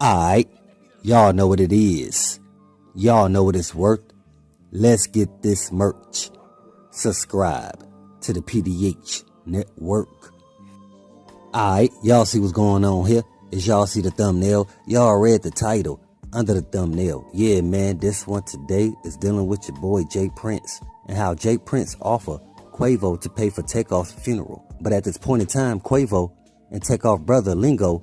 Alright, y'all know what it is. Y'all know what it's worth. Let's get this merch. Subscribe to the PDH Network. Alright, y'all see what's going on here? As y'all see the thumbnail, y'all read the title under the thumbnail. Yeah, man, this one today is dealing with your boy Jay Prince and how Jay Prince offered Quavo to pay for TakeOff's funeral. But at this point in time, Quavo and TakeOff brother Lingo,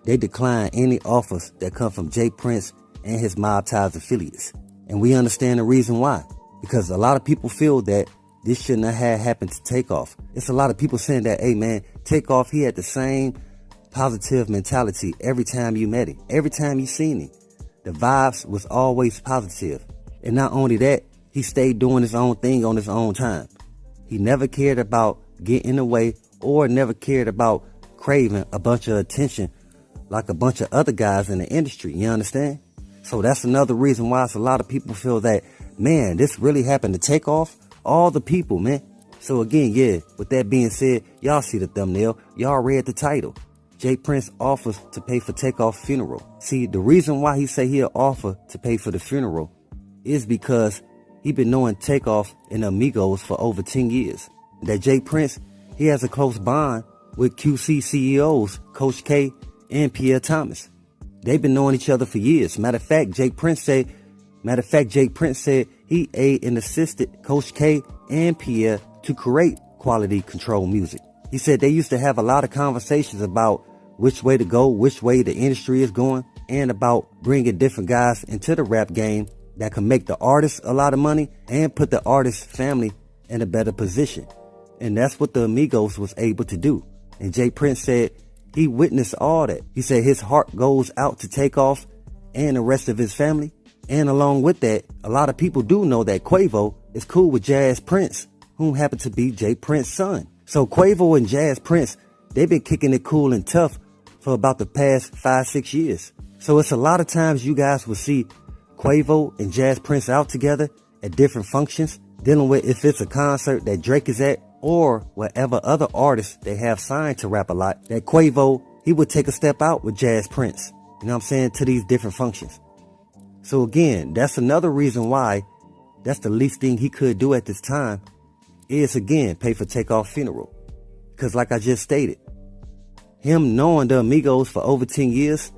they decline any offers that come from Jay Prince and his mob ties affiliates. And we understand the reason why. Because a lot of people feel that this shouldn't have happened to TakeOff. It's a lot of people saying that, hey man, TakeOff, he had the same positive mentality every time you met him. Every time you seen him. The vibes was always positive. And not only that, he stayed doing his own thing on his own time. He never cared about getting in the way or never cared about craving a bunch of attention like a bunch of other guys in the industry, you understand? So that's another reason why a lot of people feel that, man, this really happened to TakeOff all the people, man. So again, yeah, with that being said, y'all see the thumbnail, y'all read the title. Jay Prince offers to pay for TakeOff's funeral. See, the reason why he say he'll offer to pay for the funeral is because he been knowing TakeOff and Amigos for over 10 years. That Jay Prince, he has a close bond with QC CEOs, Coach K and Pierre Thomas. They've been knowing each other for years. Matter of fact, Jay Prince said he aided and assisted Coach K and Pierre to create quality control music. He said they used to have a lot of conversations about which way to go, which way the industry is going, and about bringing different guys into the rap game that can make the artist a lot of money and put the artist's family in a better position. And that's what the Amigos was able to do. And Jay Prince said he witnessed all that. He said his heart goes out to TakeOff and the rest of his family. And along with that, a lot of people do know that Quavo is cool with Jazz Prince, whom happened to be Jay Prince's son. So Quavo and Jazz Prince, they've been kicking it cool and tough for about the past 5-6 years. So it's a lot of times you guys will see Quavo and Jazz Prince out together at different functions, dealing with if it's a concert that Drake is at or whatever other artists they have signed to rap a lot, that Quavo, he would take a step out with Jazz Prince, you know what I'm saying, to these different functions. So again, that's another reason why that's the least thing he could do at this time is, again, pay for TakeOff funeral. Because like I just stated, him knowing the Amigos for over 10 years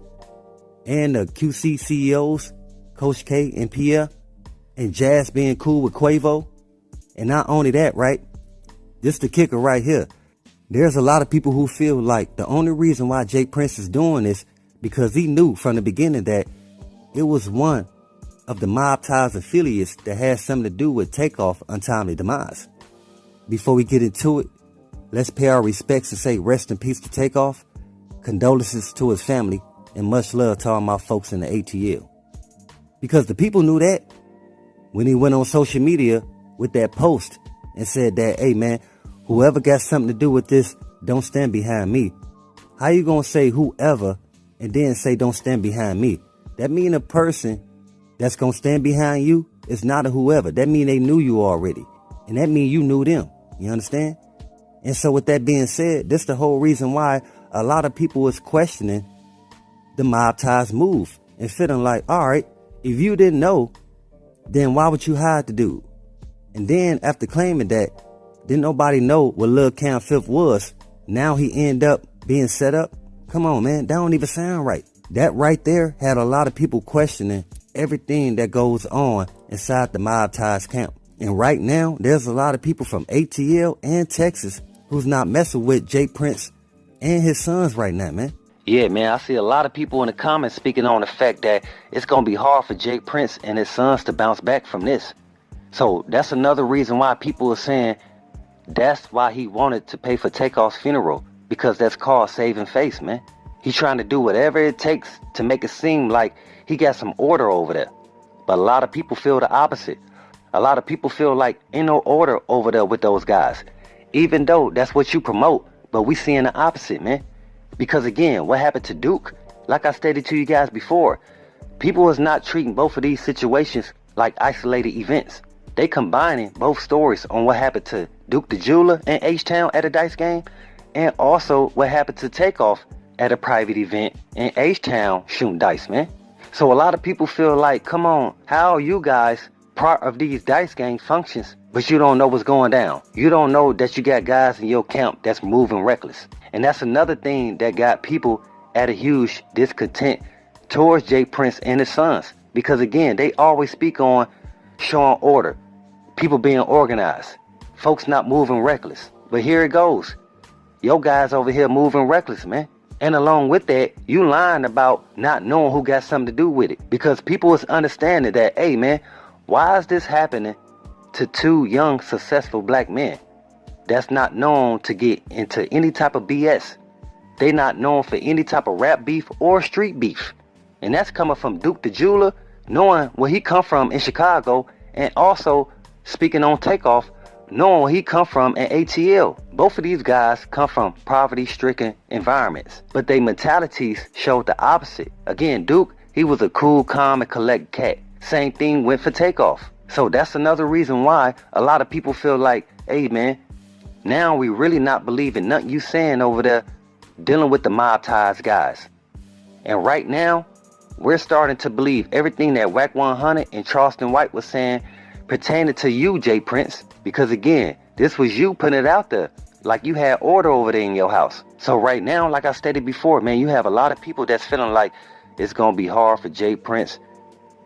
and the QC CEOs, Coach K and Pierre, and Jazz being cool with Quavo. And not only that, right? This the kicker right here. There's a lot of people who feel like the only reason why Jay Prince is doing this because he knew from the beginning that it was one of the mob ties affiliates that had something to do with TakeOff untimely demise. Before we get into it, let's pay our respects and say rest in peace to TakeOff, condolences to his family, and much love to all my folks in the ATL. Because the people knew that when he went on social media with that post and said that, hey man, whoever got something to do with this, don't stand behind me. How you gonna say whoever and then say don't stand behind me? That mean a person that's gonna stand behind you is not a whoever. That mean they knew you already. And that mean you knew them. You understand? And so with that being said, this the whole reason why a lot of people is questioning the mob ties move and feeling like, all right, if you didn't know, then why would you hide the dude? And then after claiming that, didn't nobody know what Lil Cam Fifth was, now he end up being set up? Come on, man, that don't even sound right. That right there had a lot of people questioning everything that goes on inside the mob ties camp. And right now, there's a lot of people from ATL and Texas who's not messing with Jay Prince and his sons right now, man. Yeah, man, I see a lot of people in the comments speaking on the fact that it's going to be hard for Jay Prince and his sons to bounce back from this. So that's another reason why people are saying that's why he wanted to pay for TakeOff's funeral, because that's called saving face, man. He's trying to do whatever it takes to make it seem like he got some order over there. But a lot of people feel the opposite. A lot of people feel like ain't no order over there with those guys, even though that's what you promote. But we seeing the opposite, man. Because again, what happened to Duke, like I stated to you guys before, people is not treating both of these situations like isolated events. They combining both stories on what happened to Duke the Jeweler and H-Town at a dice game, and also what happened to TakeOff at a private event in H-Town shooting dice, man. So a lot of people feel like, come on, how are you guys part of these dice gang functions, but you don't know what's going down? You don't know that you got guys in your camp that's moving reckless. And that's another thing that got people at a huge discontent towards Jay Prince and his sons. Because again, they always speak on showing order, people being organized, folks not moving reckless. But here it goes. Your guys over here moving reckless, man. And along with that, you lying about not knowing who got something to do with it. Because people is understanding that, hey man, why is this happening to two young, successful black men that's not known to get into any type of BS? They not known for any type of rap beef or street beef. And that's coming from Duke the Jeweler, knowing where he come from in Chicago, and also speaking on TakeOff, knowing where he come from in ATL. Both of these guys come from poverty-stricken environments, but their mentalities showed the opposite. Again, Duke, he was a cool, calm, and collect cat. Same thing went for TakeOff. So that's another reason why a lot of people feel like, hey man, now we really not believing nothing you saying over there dealing with the mob ties guys. And right now, we're starting to believe everything that Wack 100 and Charleston White was saying pertaining to you, Jay Prince. Because again, this was you putting it out there like you had order over there in your house. So right now, like I stated before, man, you have a lot of people that's feeling like it's going to be hard for Jay Prince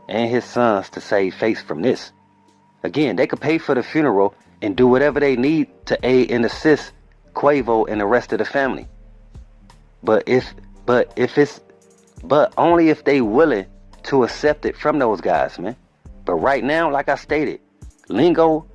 and his sons to save face from this. Again, they could pay for the funeral and do whatever they need to aid and assist Quavo and the rest of the family. But only if they willing to accept it from those guys, man. But right now, like I stated, Lingo,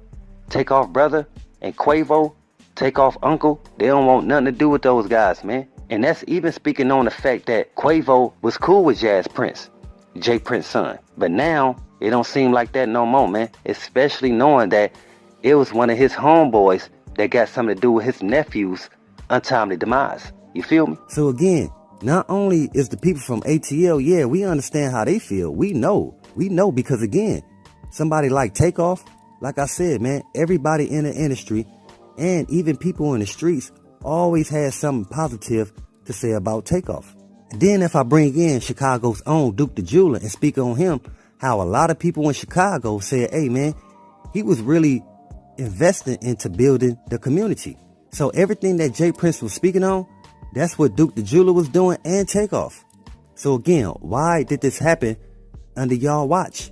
TakeOff brother, and Quavo, TakeOff uncle, they don't want nothing to do with those guys, man. And that's even speaking on the fact that Quavo was cool with Jazz Prince, Jay Prince's son. But now, it don't seem like that no more, man. Especially knowing that it was one of his homeboys that got something to do with his nephew's untimely demise. You feel me? So again, not only is the people from ATL, yeah, we understand how they feel. We know because again, somebody like TakeOff, like I said, man, everybody in the industry and even people in the streets always has something positive to say about TakeOff. And then if I bring in Chicago's own Duke the Jeweler and speak on him, how a lot of people in Chicago said, hey man, he was really investing into building the community. So everything that Jay Prince was speaking on, that's what Duke the Jeweler was doing and TakeOff. So again, why did this happen under y'all watch?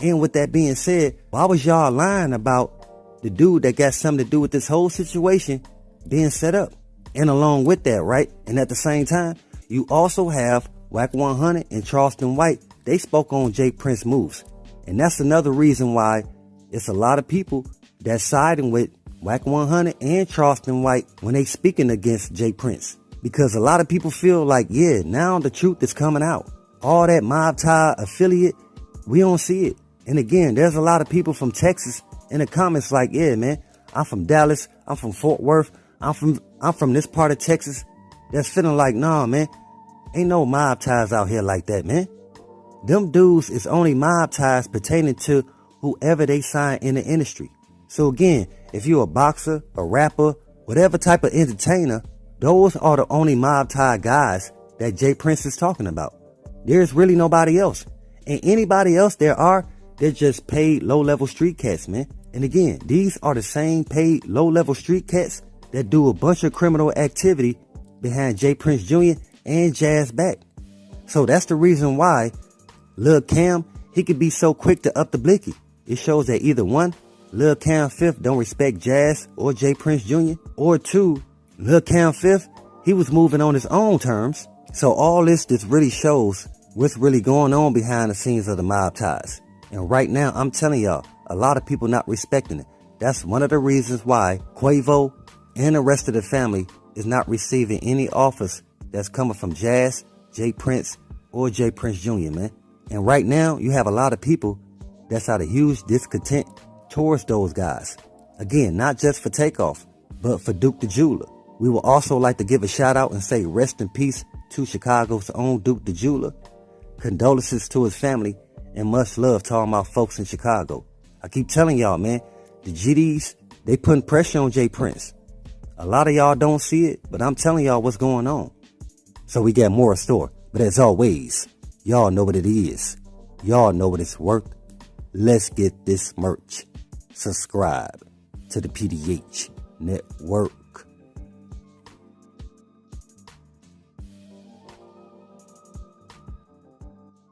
And with that being said, why was y'all lying about the dude that got something to do with this whole situation being set up? And along with that, right? And at the same time, you also have Wack 100 and Charleston White. They spoke on Jay Prince moves. And that's another reason why it's a lot of people that's siding with Wack 100 and Charleston White when they speaking against Jay Prince. Because a lot of people feel like, yeah, now the truth is coming out. All that mob tie affiliate, we don't see it. And again, there's a lot of people from Texas in the comments like, yeah, man, I'm from Dallas, I'm from Fort Worth, I'm from this part of Texas. That's feeling like, nah, man, ain't no mob ties out here like that, man. Them dudes is only mob ties pertaining to whoever they sign in the industry. So again, if you're a boxer, a rapper, whatever type of entertainer, those are the only mob tie guys that Jay Prince is talking about. There's really nobody else. And anybody else they're just paid low-level street cats, man. And again, these are the same paid low-level street cats that do a bunch of criminal activity behind Jay Prince Jr. and Jazz back. So that's the reason why Lil Cam, he could be so quick to up the blicky. It shows that either one, Lil Cam Fifth don't respect Jazz or Jay Prince Jr. Or two, Lil Cam Fifth, he was moving on his own terms. So all this really shows what's really going on behind the scenes of the mob ties. And right now, I'm telling y'all, a lot of people not respecting it. That's one of the reasons why Quavo and the rest of the family is not receiving any offers that's coming from Jazz, Jay Prince, or Jay Prince Jr., man. And right now, you have a lot of people that's out of huge discontent towards those guys. Again, not just for TakeOff, but for Duke the Jeweler. We would also like to give a shout out and say rest in peace to Chicago's own Duke the Jeweler. Condolences to his family and much love to all my folks in Chicago. I keep telling y'all, man, the GDs, they putting pressure on Jay Prince. A lot of y'all don't see it, but I'm telling y'all what's going on. So we got more in store. But as always, y'all know what it is. Y'all know what it's worth. Let's get this merch. Subscribe to the PDH Network.